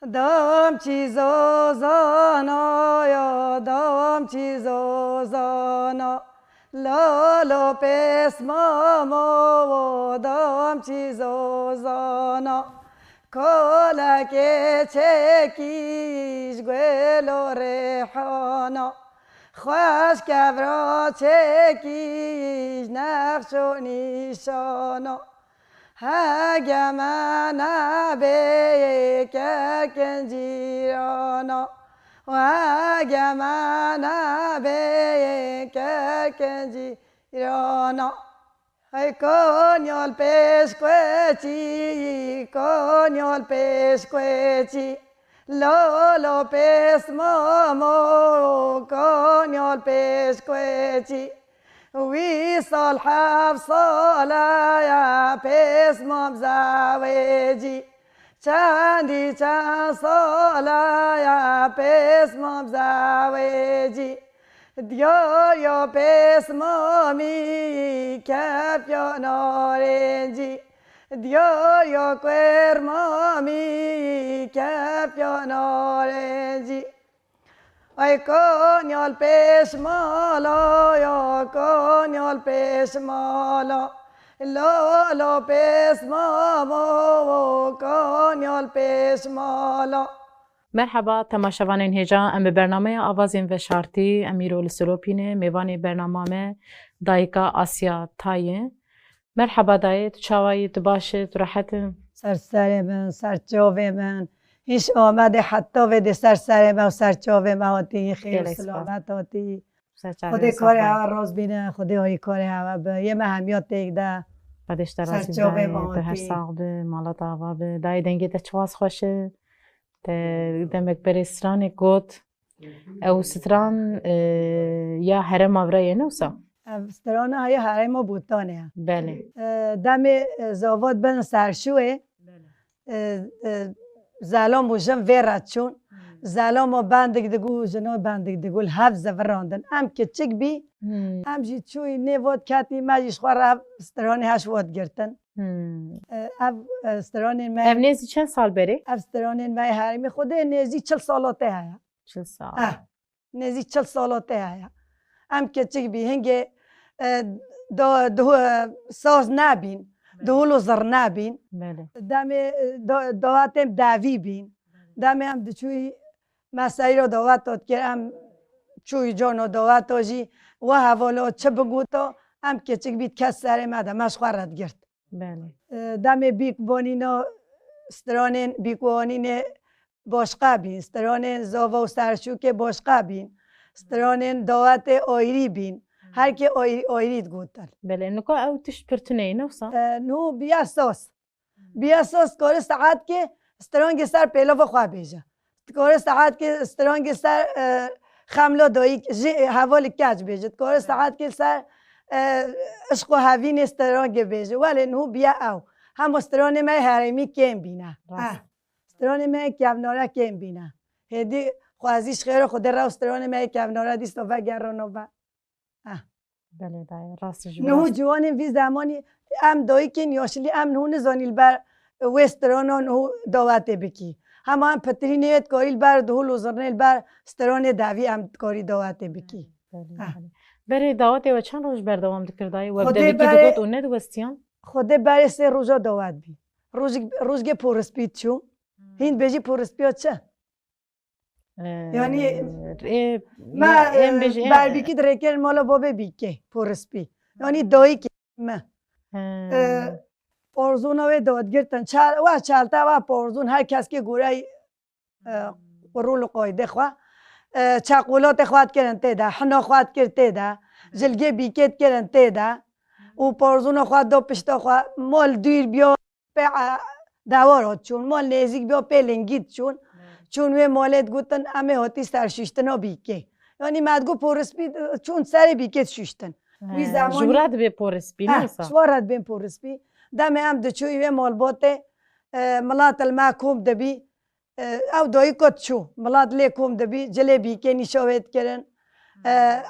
دام چیزا زانا یا دام چیزا زانا لالا پس ماما و دام چیزا زانا کالک چکیش گل و ریحانا خوش کبرا چکیش نقش و نیشانا هگه من به ککن جیرانا و هگه من به ککن جیرانا ای کنیال پیش کوچی کنیال پیش کوچی لالا پیش ماما کنیال پیش کوچی وی سال 7 ساله یا پیس مام زوجی چندی چند ساله یا پیس مام زوجی دیار یا پیس مامی کپ یا نارنجی دیار یا کویر مامی کپ یا نارنجی ای کنیال پیش مالا یا کنیال پیش مالا لالا پیش ماما و کنیال پیش مالا. مرحبا تماشاوان هجا ام به برنامه آوازین و شارتی امیرول سلوپینه میوان برنامه دایکا آسیا تایه. مرحبا دایت چاوایت باشد راحت سر من سرچاوه من هیچ آمده حتی وده سر من و سرچاوه مهاتی خیر سلامت هاتی خود کار هوا راز بینه خود های کار هوا به یه مهمیات دیگه بعدش درازی به هر ساق به مالات آوا به دای دنگی ده چواز خوشه دمک بر استران گوت او ستران یا حرم آورایه نوسا استران های حرم بوتانه بله دم زاواد بن سرشوه زلام بوشم ویرد چون زلام و بندگ دگو جنو بندگ دگو حفظ وراندن ام که چک بی ام جی چوی نیواد کتی مجیش خواه استران هش واد گرتن استران ما ام نیزی چند سال بری؟ استران ما حرمی خوده نیزی 40 سالاته هیا 40 سال نیزی 40 سالاته هیا ام که چک بی هنگه ساز نبین دولو زر نبین دم دواتم داوی بین دم هم دچوی مسایی رو دوات داد که هم چوی جانو دوات داشی و حوالا چه بگو تو هم که چک بید کس سر مده مش خورد گرد دم بیک بانینا استرانین بیک بانین باشقه بین استرانین زاوا و سرشو که باشقه بین استرانین دوات آیری بین هر که آیرید گوتل بله نکو او تش پرتنه نوسا نو بیا اساس کار ساعت که استرانگ سر پیلا و خواه بیجا کار ساعت که استرانگ سر خملا دایی حوال کج بیجا کار ساعت که سر عشق و هوین استرانگ بیجا ولی نو بیا او هم استران ما حرمی کم بینه استران ما کمناره کم بینه هدی خوازیش خیر خود را استران ما کمناره دیست و گرانو و بله دای راست نه جوانی وی زمانی ام دایی که نیاشلی ام نون زانیل بر وستران نه دعوت بکی هم پتری نیت کاریل بر دهول وزرنیل بر استران داوی ام کاری دعوت بکی بری دعوت و چند روز بر دوام دکردای و بده بکی دکت اون ندوستیان خود بر 3 روزا دعوت بی روزگه پورسپید چون هین بجی پورسپید چه یعنی ما بر بیکی درکر مالا بابه بیکه پورسپی یعنی دایی که ما پارزون ها داد گرتن و چالتا و پارزون هر کس که گوره رول قایده خواه چاقولات خواهد کردن تیده حنا خواهد کرد تیده جلگه بیکت کردن تیده و پارزون خواهد دو پشتا خواهد مال دیر بیا دوارات چون مال نزیک بیا پیلنگید چون وی مالت گوتن امه هاتی سر ششتنا بیکه یعنی مدگو پورسپی چون سر بیکت ششتن جورت به پورسپی نیسا شوارت بین پورسپی دم هم دچوی وی مال باته ملات الما کوم دبی او دایی کت شو ملات لی کوم دبی جلی بیکه نیشاوید کرن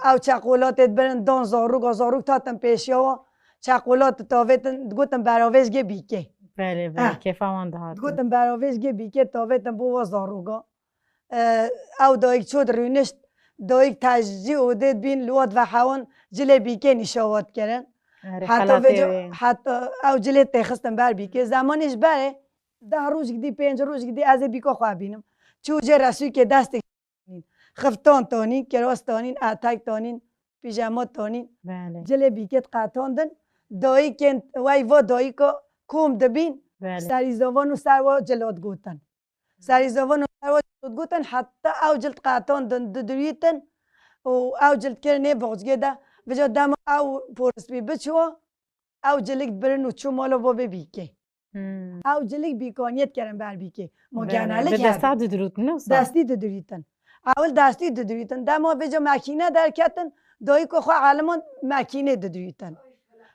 او چاقولاتت برن دان زاروگ تاتن پیشیا چاقولات تاویتن گوتن براویز گه بیکه بله بله کیف آمان دهات گفتم براویش گی بیکه تاویتم بو وزاروگا او دایک چود رونشت دایک تجزی اودید بین لواد و حوان جلی بیکه نشاوات کردن حتی او جلی تخستم بر بیکه زمانش بره 10 روز گدی 5 روز گدی از بیکه خواه بینم چوجه رسوی که دست خفتان تانین کراس تانین اتک تانین پیژامات تانین جلی بیکت قطاندن دایی که وای و دایی که کوم دبین سریزوان و سروا جلاد گوتن سریزوان و سروا جلاد گوتن حتی او جلد قطاندن ددویتن و او جلد کرنه بغزگه ده بجا دم او پورسپی بچوا او جلد برن و چو مالو با بیکه او جلد بیکانیت کردن بر بیکه مگناله کردن دستی ددویتن اول دستی ددویتن دما بجا مکینه در کتن دایی که خواه علمان مکینه ددویتن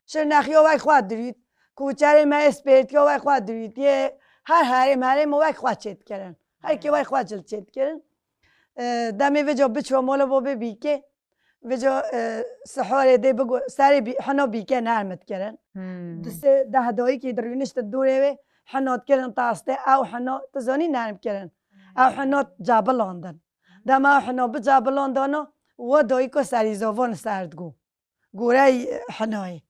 شرنخی ها وی خواه دوید کوچر ما اسپیرتی ها وی خواه دوید یه هر حرم وی خواه چید کرن هر که وی خواه جلد چید کرن دمی وجا بچوا مالا با بیکه وجا سحاره ده بگو سر حنا بیکه نرمت کرن ده دایی که درونشت دوره وی حنات کرن تاسته او حنا تزانی نرم کرن او حنا جابلاندن دم او حنا بجابلاندانا و دایی که سریزاوان سردگو گوره حنای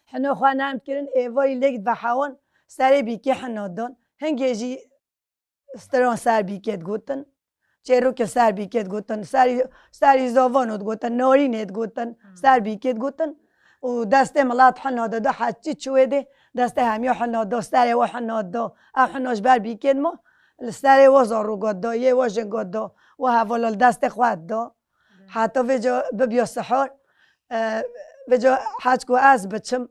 حنا خواه نرم کرن ایواری لگت و حوان سر بیکه حنا دان هنگی جی استران سر بیکت گوتن چه رو که سر بیکت گوتن سری زاوانت گوتن نارینت گوتن سر بیکت گوتن و دست ملات حنا داده حچی چوه ده دست همی حنا دا سر و حنا دا او حناش بر بیکت ما سر و زارو گاد دا یه و جنگاد دا و حوالال دست خواهد دا حتی وجا ببیا سحار وجا حج کو از بچم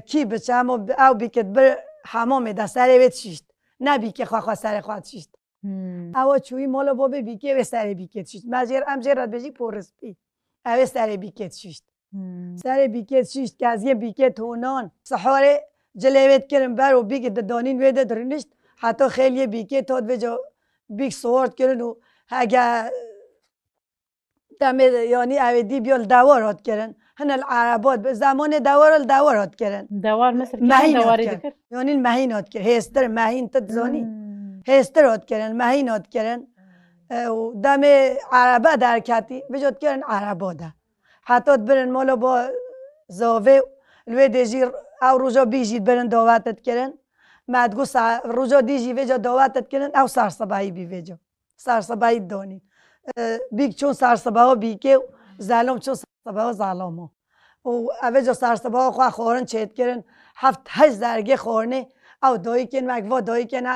کی بچم او بیکت بر حمام ده سر ویت شیشت نه بیکه خواه سر خواهد شیشت او چوی مالا با بیکه و سر بیکت شیشت مجر امجرد بجی پورسپی او سر بیکت شیشت سر بیکت شیشت که از یه بیکت هونان سحار جلویت کرن بر و بیکت دانین ویده درنشت حتی خیلی بیکت هاد وجا بیک سوارد کرن و اگه یعنی اویدی بیال دوارات کرن هن العربات به زمان دوارات کرن دوار مثل که دواری دکر یعنی مهینات کرن هستر مهین تدزانی هسترات کرن مهینات کرن و دم عربه در کتی وجود کرن عربا ده حتی برن مالا با زاوه الوی دیجی او روزا بیجید برن دعوتت کرن مدگو روزا دیجی وجا دعوتت کرن او سرسبایی بی وجا سرسبایی دانی بیگ چون سرسبا بیکه زلام چون سرسبا زلامو و اوجا سرسبا خواه خورن چید کرن 7-8 زرگه خورنه او دایی کن مگوا دایی کن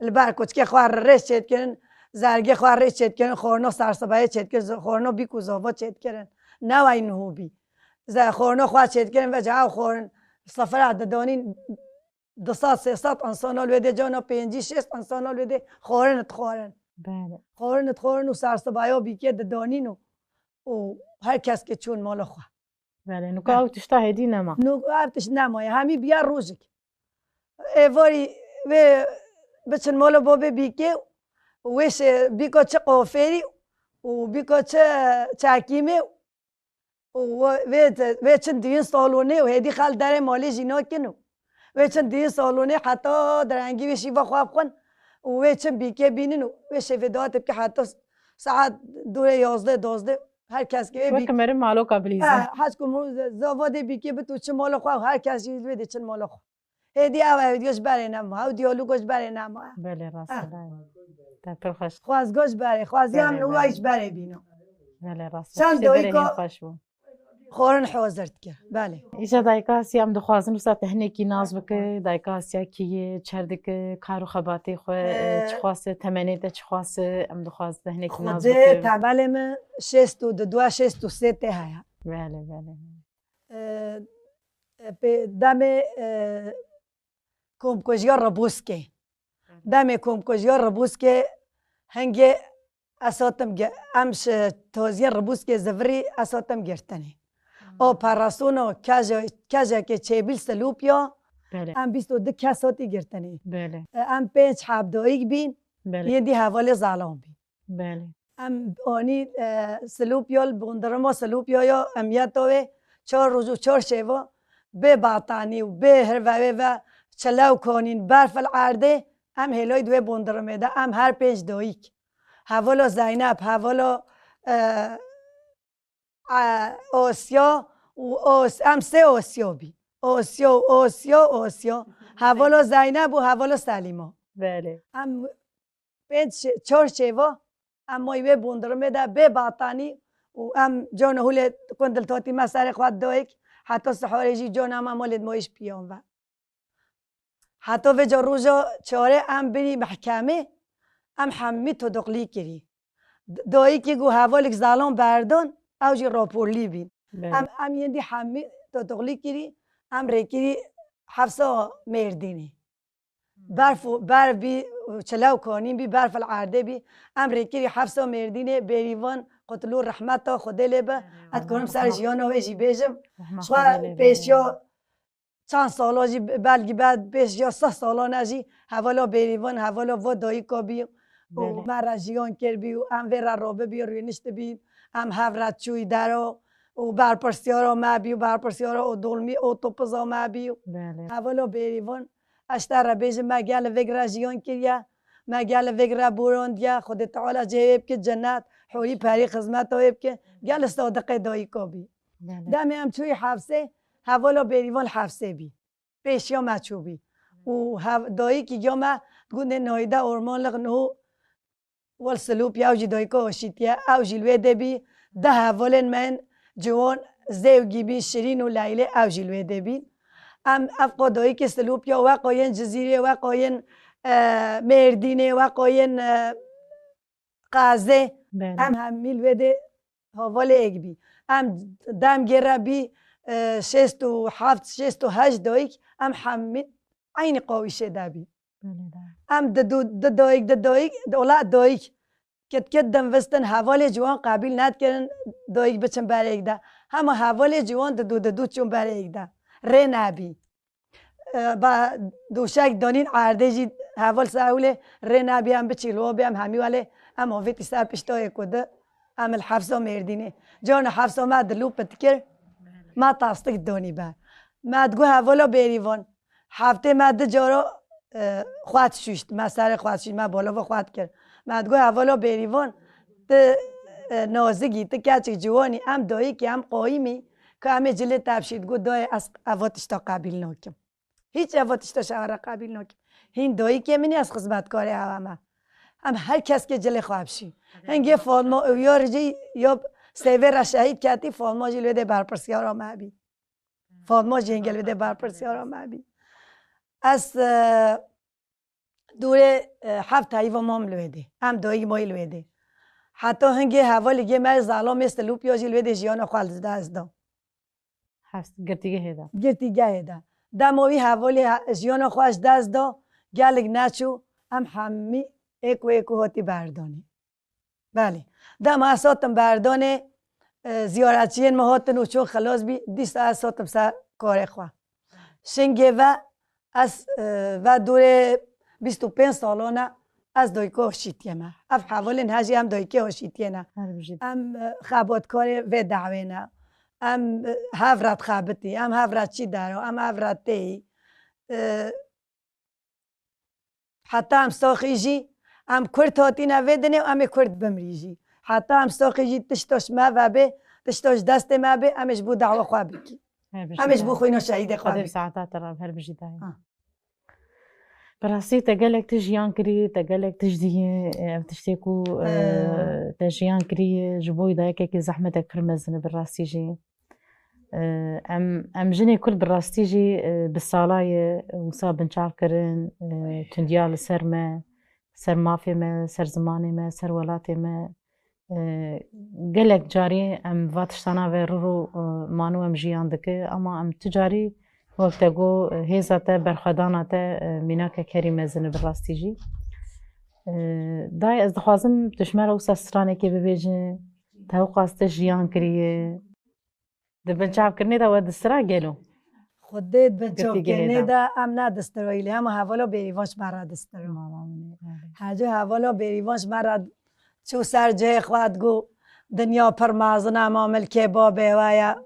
البر کچکه خواه رش چید کرن زرگه خواه رش چید کرن خورنا سرسبا چید کرن خورنا بیکو زاوا چید کرن نه وای نهو بی خورنا خواه چید کرن وجا او خورن سفر عددانین 200-300 انسانال ویده جانا 5-6 انسانال ویده خورن خورن و سرسبایا بیکه دانین و هر کس که چون مالا خواه بله نوکا او تشتا هدی نما نوکا او تشت نمایه همی بیا روزک ایواری و بچن مالا بابه بیکه ویش بیکا چه قافری و بیکا چه چاکیمه و چند دیون سالونه و هدی خال داره مالی جینا کنو و چند دیون سالونه حتی درنگی وشی و خواب خون و چند بیکه بینن و شفیدات که حتی ساعت 2-11 هر کس که بیکه میره مالو قبلیزه حج کم زواده بیکه بتو چه مالو خواه هر کس یوز بده چند مالو خواه هدی او گوش بره نما او دیالوگوش بره نما بله راست در پر خوش خوازگوش بره خوازی هم نوایش بره بینو بله راست چند دوی که خورن حوزرد که بله ایجا دایکا سیام دخوازن و ساعت هنکی ناز بکه دایکا سیا کیه چردک کارو خباتی خو چخواسته تمنی ده چخواسته ام دخواست هنکی ناز بکه خود تبل من 6-2-6-3 ته هیا بله بله به دم کمکوژیا ربوسکه دم کمکوژیا ربوسکه هنگی اساتم امش توزیع ربوسکه زفری اساتم گرتنی او پاراسونو کاجا که چهبیل سلوپیا ام 22 کساتی گرتنی ام 5 حبدایک بین یه دی حواله زالام بین ام آنی سلوپیال بوندرما سلوپیا یا امیتاوه 4 روز و 4 شبا به باطانی و به هروه و چلاو کنین برف العرده ام هلوی دوی بندرمده ام هر 5 دایک حوالا زینب حوالا آسیا ام 3 آسیا بی آسیا حوالا زینب و حوالا سلیما بله ام 4 شیوا ام مایوه بندرمده به باطانی و ام جان هول کندل تاتی مسار خواد دایک حتی سحارجی جان ام مالد مایش پیام و حتی و جا روزا چاره ام بری محکمه ام حمی تو دقلی کری دایی که گو حوالک زالان بردان او جی راپورلی بین ام یندی حمی تو دقلی کری ام ریکری حفظا مردینی برف بی چلاو کنیم بی برف العرده بی ام ریکری حفظا مردینی بریوان قتلو رحمتا خدا لبه ات کنم سر جیانا و ایجی بیجم شوه پیشیا چند سالا جی بلگی بعد پیش یا 6 سالا نجی حوالا بریوان حوالا و دایی کا بی و مرا جیان کر بی و ام ویرا رابه بی روی نشت بی ام هفرت چوی درا و برپرسیارا ما بی و برپرسیارا و دولمی و توپزا ما بی حوالا بریوان اشتر بیج مگل وگرا جیان کریا مگل وگرا بوراندیا خود تعالی جیب که جنت حوری پری خدمت هایب که گل صادقه دایی کا بی دم ام چوی حفظه حوالا بریوان حفظه بی پیشیا مچو بی و دایی که گیا ما گونه نایده ارمان لغ نهو والسلوب یا اوجی دایی که آشیتیا اوجی الویده بی ده حوالن من جوان زیوگی بی شیرین و لیله اوجی الویده بی ام افقا دایی که سلوب یا وقاین جزیره وقاین مردینه وقاین قازه ام همی الویده حوال اگ بی ام دم گره بی 67 68 دایک ام حمید عین قوی شده بی ام دایک اولاد دایک کت دم وستن حوال جوان قابل ند کردن دایک بچن برای ده همه حوال جوان دو چون برای ده ره نبی با دوشک دانین عرده جی حوال سهوله ره نبی هم بچیلو بی هم همی ولی ام آفیتی سر پشتای کده ام الحفظه مردینه جان حفظه ما دلو پتکر ما تاستک دانی با ما دگو حوالا بریوان هفته ما جارا خواد شوشت ما سر خواد شوشت ما بالا و خواد کرد ما دگو حوالا بریوان ت نازگی ت کچی جوانی ام دایی که ام قایمی که همه جلد تبشید گو دای از اواتش تا قبیل ناکم هیچ اواتش تا شهر قبیل ناکم هین دایی که منی از خدمتکار همه هم هر کس که جل خواب شی هنگی فالما یار جی یا سیور شهید کردی فالما جی لوده برپرسیارا مبی فالما جی هنگی لوده برپرسیارا مبی از دور 7 ایوا مام لوده هم دایی مای لوده حتی هنگی حوالی گه مر زالا مثل لوپیا جی لوده جیانا خالد دست دا هست گرتیگه هدا گرتیگه هدا دماوی حوالی جیانا خواهش دست دا گلگ نچو هم همی ایکو هاتی بردانه بله دم اساتم بردانه زیارتچیین مهاتن و چون خلاص بی دیست اساتم سر کار خواه شنگه و دور 25 سالانه از دایکه هاشیتیه ما اف حوالین هجی هم دایکه هاشیتیه نه ام خباتکار و دعوه نه ام هفرت خابتی ام هفرت چی دارو ام هفرت تی حتی ام ساخیجی ام کرد هاتی نویدنه و ام کرد بمریجی حتی ام ساخیجی تشتاش ما و به تشتاش دست ما به امش بو دعوه خواه بکی امش بو خوینو شهید خواه بکی ساعتات راب هر بجی دایی براستی تگلک تجیان کری تگلک تجدیه تشتیکو تجیان کری جبوی دایی که زحمتك فرمزن براستی جی ام جني كل براستيجي بالصلاية وصاب نشاف كرن تنديال سر ما سر مافي ما سر زماني ما سر ولاتي ما قلق جاري ام فاتشتانا ويرو مانو ام جيان دكي اما ام تجاري وقتا قو هيزاتا برخداناتا مناكا كريمة زن براستيجي داي از دخوازم تشمار اوسا سراني كي ببيجن توقاس تجيان كريه دبنچاو کرنی دا و دسترا گلو خودت بنچاو کرنی دا ام نه دسترایلی هم حوالا بریوانش مرا دسترا هجا حوالا بریوانش مرا چو سر جه خواد گو دنیا پر مازنا معامل که بابه ویا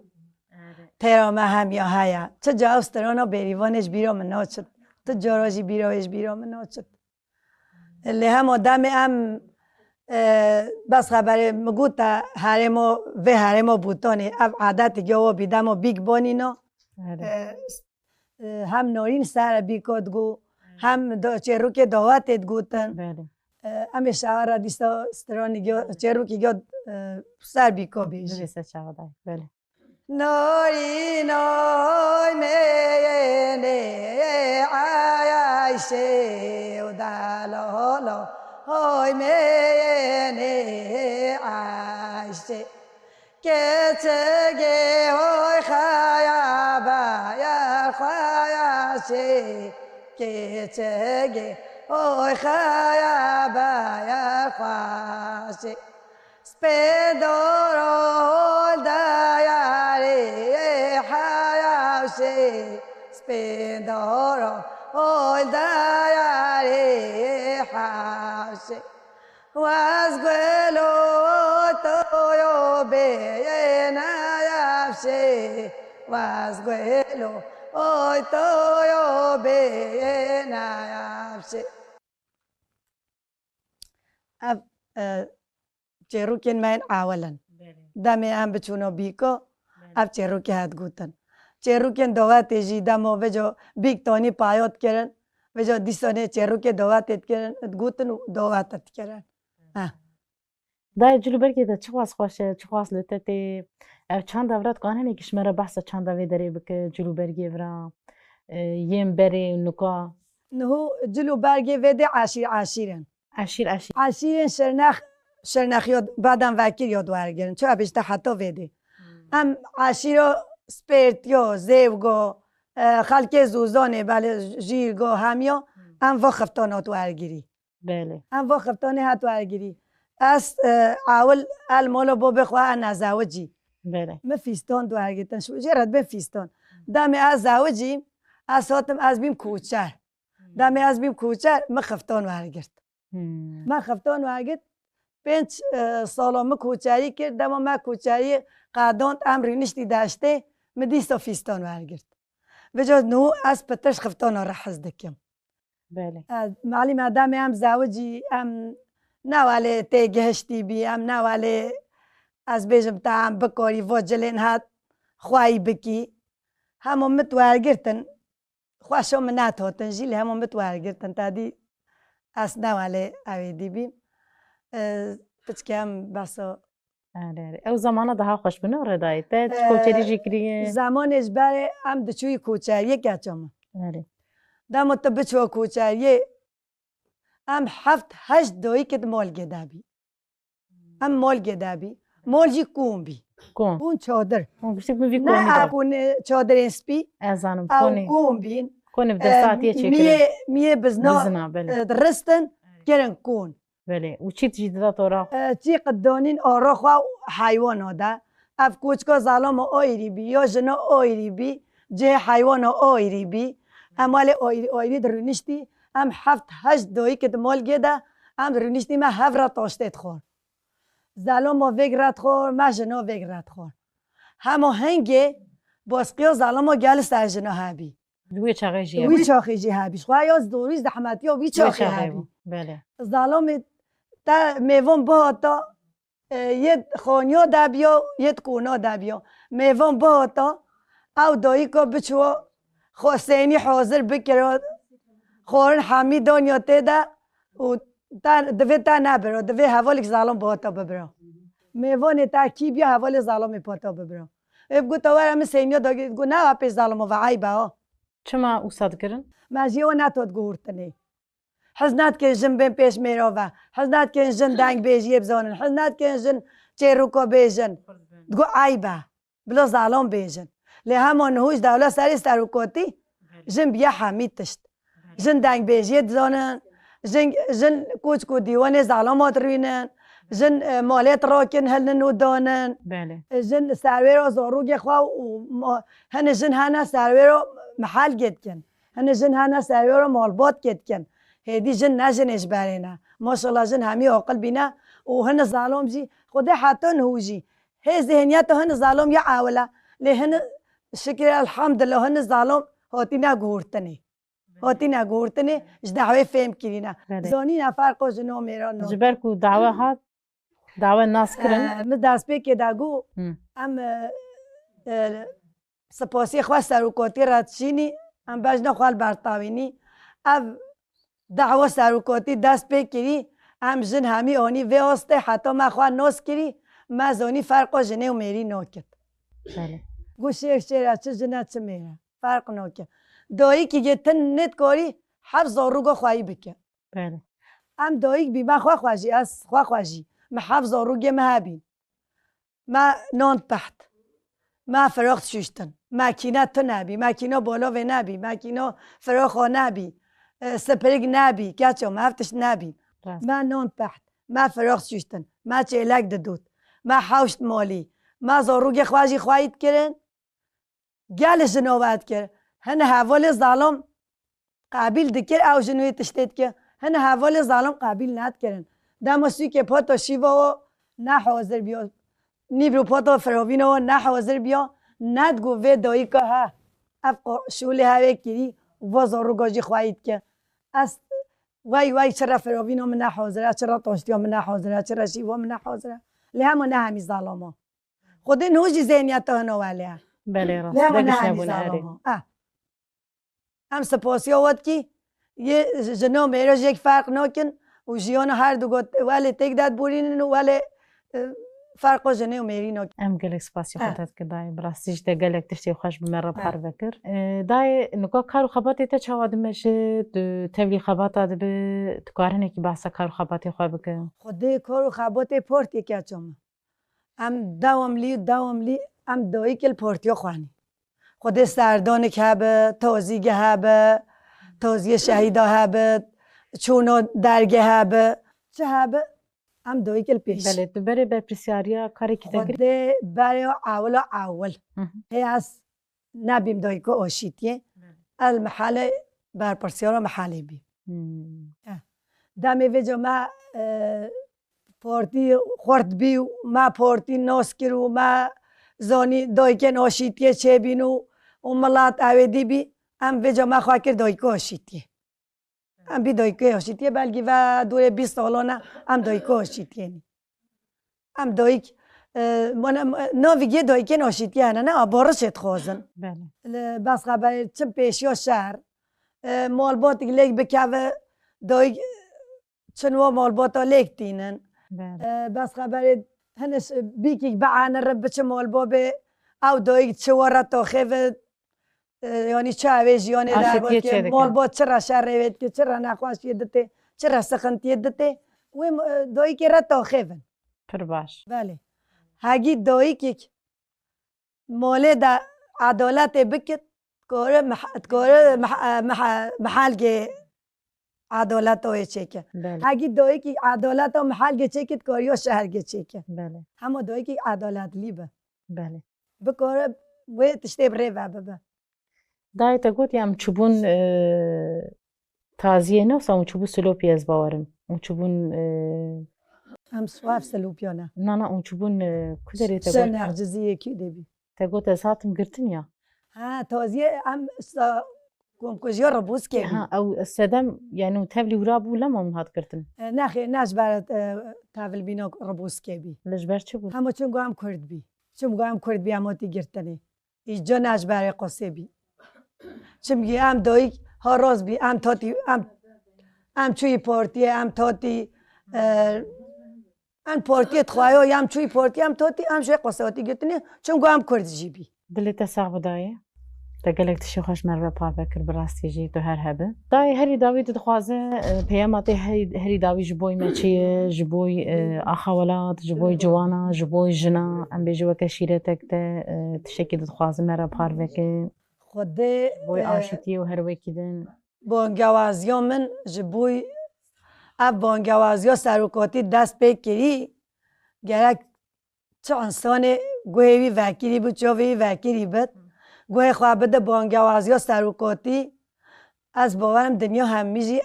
تیرا هم یا هیا چه جا استرانا بریوانش بیرا من ناچد تجاراجي بيروش بيرو من وشت اللي هم دام ام بس خبر مگوتا هرمو و هرمو بوتانی اب عادت گیو بیدامو بیگ بونینو هم نورین سر بیکود گو هم چرو که دعوتت گوتن هم شعار دیستا استرانی گیو چرو که گیو سر بیکو بیش نوری نوی مینه عایشه و دلالو های مینه عایشه که چگه های خیابه یا خواهشه که چگه های خیابه یا خواهشه سپیدارال دیاری حیاشه سپیدارال دیاری حیاشه و از گلو تویو بینایفشه و از گلو تویو بینایفشه چروکین من اولا دمی هم بچونو بیکو اب چروکی هد گوتن چروکین دوات جی دمو وجو بیک تانی پایوت کرن وجو دیسونه چروکی دواتت کرن گوتن دواتت کرن دای جلو برگی ده چخواست خوشه چخواست لطتی چند دورت قانه نیکش مرا بحث چند دوی داری بکه جلو برگی ورا یم بری نکا نهو جلو برگی ویده عشیرن عشیرن شرنخ یاد بعدم وکیل یاد ورگرن چه بیشتر حتی ویده هم عشیرو سپرتیو زیوگو خلک زوزانه بله جیرگو همیا هم وقفتانات ورگیری بله هم وقفتانه حتی ورگیری از اول المولو بو بخواه نزاوجی بله مفیستان دو ورگیتن شو جرد بفیستان دمی از زاوجی از هاتم از بیم کوچر دمی از بیم کوچر مخفتان ورگرد مخفتان ورگرد 5 سالم کوچری کرد دما ما کوچری قاداند امری نشتی داشته مدیستا فیستان ورگرد وجود نو از پترش خفتان را حز دکم بله معلم آدمی هم زوجی هم نواله تگهشتی بی هم نواله از بیشم تام بکاری وجلین هات خواهی بکی همون متورگرتن خواشو منات هاتن جیل همون متورگرتن تادی از نواله آیدی بیم پچکم بسا او زمانه ده خوش بنور دایت بعد کوچری جکریه زمانش بره هم دچوی کوچریه کچم دم تو بچو کوچریه هم 7-8 دوی کد مال گدابی هم مال گدابی مال جی کون بی کون چادر نه کون چادر اسپی ازانم کون بین کون بدستاتیه چکره میه بزنا درستن کرن کون بله و چی تجدیدات آرا؟ چی قدانین آرا خواه حیوان هاده اف کوچکا ظلام آیری بی یا جنا آیری بی جه حیوان آیری بی امال آیری در رونشتی هم 7-8 دوی که مال گده هم در رونشتی ما 7 را تاشتت خور ظلام وگرت خور ما جنا وگرت خور همه هنگه باسقیا ظلام گل سر جنا هبی وی چاقیجی وی چاقیجی هبیش خواه یا دوریز دحمتی ها وی چاقی هبی بله ظلام تا میوان با تا یه خانیا دبیا یه کونا دبیا میوان با تا او دایی که بچو حسینی حاضر بکرد خورن حمیدان یا تیده و دوی تا نبرا دوی حوالی که ظلام با تا ببرا میوان تا کی بیا حوالی ظلام با تا ببرا اب گو تا ورم سینیا داگی گو نه اپی ظلام و عیبه ها چما اوساد کرن؟ مجیو نتود گورتنی حزنات که جن بین پیش میروه حزنات که جن دنگ بیجی بزنن حزنات که جن چیروکا بیجن دگو عیبه بلا ظلام بیجن لی همان هوش دوله سری سروکاتی جن بیا حمید تشت جن دنگ بیجی بزنن جن کوچ کو دیوان ظلامات روینن جن مالیت راکن هل نودانن جن سروی را زاروگ خواه هن جن هنه سروی را محل گید کن هن جن هنه سروی را مالبات گید کن هدی جن نجنش برینه ماشاءالله جن همی عقل بینه و هن ظالم جی خدا حتی نهوجی هی ذهنیت هن ظالم یا اوله لی هن شکر الحمدلله هن ظالم هاتی نگورتنی هاتی نگورتنه اش دعوه فهم کرینه زانی نفر کو جنو میرا نو جبر کو دعوه هات دعوه ناس کرن من دست به که داگو ام سپاسی خواست سروکاتی راتشینی ام بجنا خوال برتاوینی اف دعوه سروکاتی دست به کری ام جن همی آنی و آسته حتی ما خواه ناس کری ما زانی فرقا جنه و میری ناکد گو شیر چه جنه چه میره فرق ناکد دایی که گه تن نت کاری 7,000 روگا خواهی بکن ام دایی بی ما خواه خواهی از خواه خواهی ما 7,000 روگه ما هبین ما نان پحت ما فراخت ششتن ماکینه تو نبی ماکینه بالا و نبی ماکینه فراخا نبی سپرگ نبی کچه ما هفتش نبی ما نان پحت ما فراخت ششتن ما چهلک دود ما حوشت مالی ما زاروگ خواهی خواهید کرن گلش نوبت کرد هن حوال ظالم قابل دکر او جنوی تشتید که هن حوال ظالم قابل ند کرن دماسی که پاتا شیوا و نه حاضر بیا نیبرو پاتا فراوین و نه حاضر بیا ند گو و دایی که ها اف شوله هوه کری و زارو گاجی خواهید که از وای چرا فراوین هم نه حاضره چرا تاشتی هم نه حاضره چرا شیوا هم نه حاضره لیهم نه همی ظالم ها خود نوجی ذهنیت ها نواله بله راست دگش نبونه اره هم سپاسی آواد که یه جنو میراج یک فرق نکن و جیان هر دو گفت ولی تک داد بورین ولی فرق جنو میری نکن ام گلک سپاسی خودت که دای براسیش ده گلک تشتی خوش بمرا بحر بکر دای نگاه کارو خباتی تا چواد میشه تبلی خباتا ده به تکارنه که بحثا کارو خباتی خواه بکن خود کارو خباتی پارتی که چوم ام دوام لی ام دایی کل پارتیا خوانی خود سردان که هبه تازیگه هبه تازیه شهیده هبه چونا درگه هبه چه هبه ام دایی کل پیش بله تو بره به پرسیاریا کاری که خود برای اول هی از نبیم دایی که آشیتیه المحل بر پرسیارا محلی بی دمی ویجا ما پارتی خورد بیو ما پارتی ناس کرو ما زانی دایی که آشیتیه چه بینو و ملات آویدی بی ام ویجا ما خواه کرد دایی که آشیتیه ام بی دایی که آشیتیه بلگی و دوره 20 سالانه ام دایی که آشیتیه نی ام دایی که ناویگه دایی که آشیتیه نه بارشت خوازن بس خبر چه پیشی ها شهر مالباتی که لیک بکوه دایی چنوا مالباتا لیک دینن بس خبر هنش بیکی بعانه رب چه مالبابه او دایی چه وارد خیفه یعنی چه اویج یعنی در که مالبات چرا شر روید که چرا نخواست دته چرا سخنتی دته و دایی که رد خیفن پر باش بله هگی دایی که ماله دا عدالت بکت کاره محل که عدالت های چکه هگی دایی که عدالت ها محل که چکت کاری ها شهر که چکه همه دایی که عدالت لیبه بکاره و تشتی بره و ببه دایی تا گوت یم چوبون تازیه نوسا اون چوبون سلوپی از باورم اون چوبون هم سواف سلوپیا نه اون چوبون کدری تا گوت نرجزیه کی دبی تا گوت از هاتم گرتن یا ها تازیه هم کنکوزیا ربوز که ها او سدم یعنی تبلی ورابو لما اون هات گرتن نه خیر نش برات تاول بینا ربوز که بی لجبر چه بود همه چون گوام کرد بی چون گوام کرد بی هماتی گرتنی ایجا نش برای قصه بی چون گی ام دایی ها راز بی ام تاتی ام چوی پارتی ام تاتی ام پارتیت خواهی ام چوی پارتی ام تاتی ام شوی قصه هاتی گرتنی چون گوام کرد جی بی دلت صعب دایه تا گلک تشی خوش مروه پا بکر براستی جی تو هر هبه دای هری داوی تدخوازه پیاماتی هری داوی جبوی مچیه جبوی اخوالات جبوی جوانا جبوی جنا ام بیجوا کشیره تکته تشکی تدخوازه مروه پا بکر خود بوی آشتیه و هر وکیدن بانگوازیا من جبوی اب بانگوازیا سروکاتی دست بکری گرک چه انسان گوهی وکیلی بود چاوی وکیلی بود گوه خواه بده بانگوازیا سروکاتی از باورم دنیا همی جی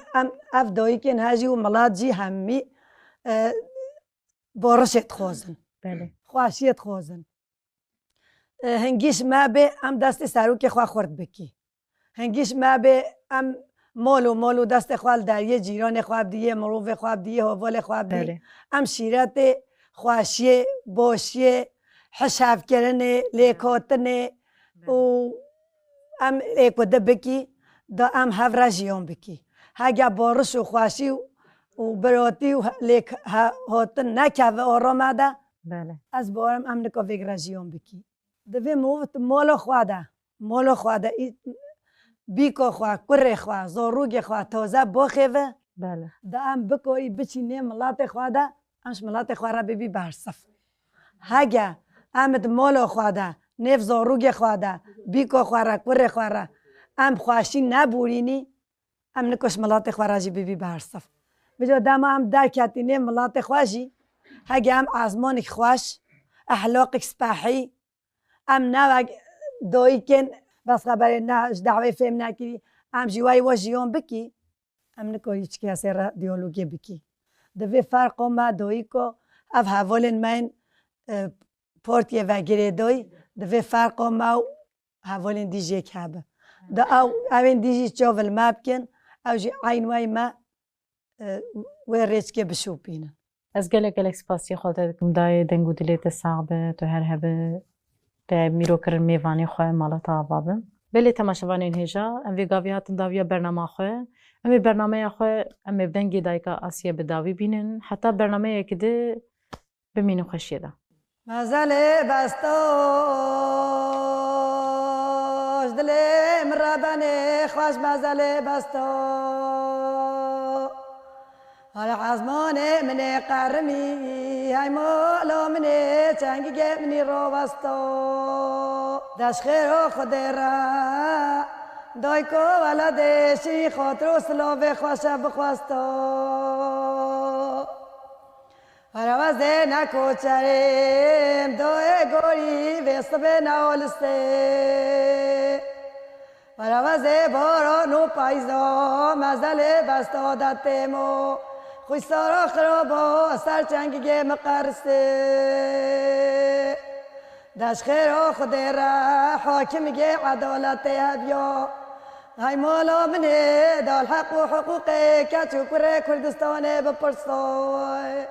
اف دایی که نهجی و ملات جی همی بارشت خوازن خواشیت خوازن هنگیش ما به ام دست سروک خواه خورد بکی هنگیش ما به ام مالو دست خوال در یه جیران خواب دیگه مروف خواب دیگه حوال خواب دیگه ام شیرت خواشیه باشیه حشاف کرنه لیکاتنه و ام لیکوده بکی دا ام هفره جیان بکی هگه بارش و خواشی و براتی و لیک هاتن نکه و آرامه ده از بارم ام نکا وگره جیان بکی دوی موفت مالو خواده بیکا خواه کره خواه زاروگ خواه تازه باخه و دا ام بکاری بچینه ملات خواده امش ملات خواه را ببی برصف هگه امد مالو خواده نف زاروگ خواده بیکا خواه را کره خواه را ام خواشی نبورینی ام نکش ملات خواه را جی ببی برصف بجا دم ام درکتینه ملات خواه جی هگه ام آزمانک خوش احلاقک سپاحی ام نوگ دایی کن بس خبر نه دعوی فهم نکردی ام جوای و جیان بکی ام نکو هیچ کسی را دیالوگی بکی دوی فرق ما دایی که اف حوالن من پارتی وگیره دایی دوی فرق ما حوالن دیجی کبه دا اوین دیجی چاول ما بکن او جی عین وی ما و ریچ که بشو بینن از گلک سپاسی خودت کم دای دنگو دلیت صعبه تو هر هبه به میرو کرن میوانی خواه مالتا بابن بله تماشاوانین هجا ام وی گاوی هاتن داویا برنامه خواه ام برنامه خواه ام بدنگی دایکا آسیا بداوی بینن حتی برنامه کده بمینو خوشیه ده مزاله بستاش دلم ربنه خوش مزاله بستاش هر عزمانه من قرمی های مولا منه چنگی منی رو بستا دش خیر و خود را دایکو ولدشی خاطر و سلاو خوش بخواستا هر وزه نکوچریم دوی گوری وست به نالسته هر وزه باران و پایزا مزل بستا دتمو خوش سارا خرابا سرچنگی مقرسه دش خیر و خود را حاکم گه عدالت هبیا های مولا منه دال حق و حقوق کچو کره کردستان بپرسای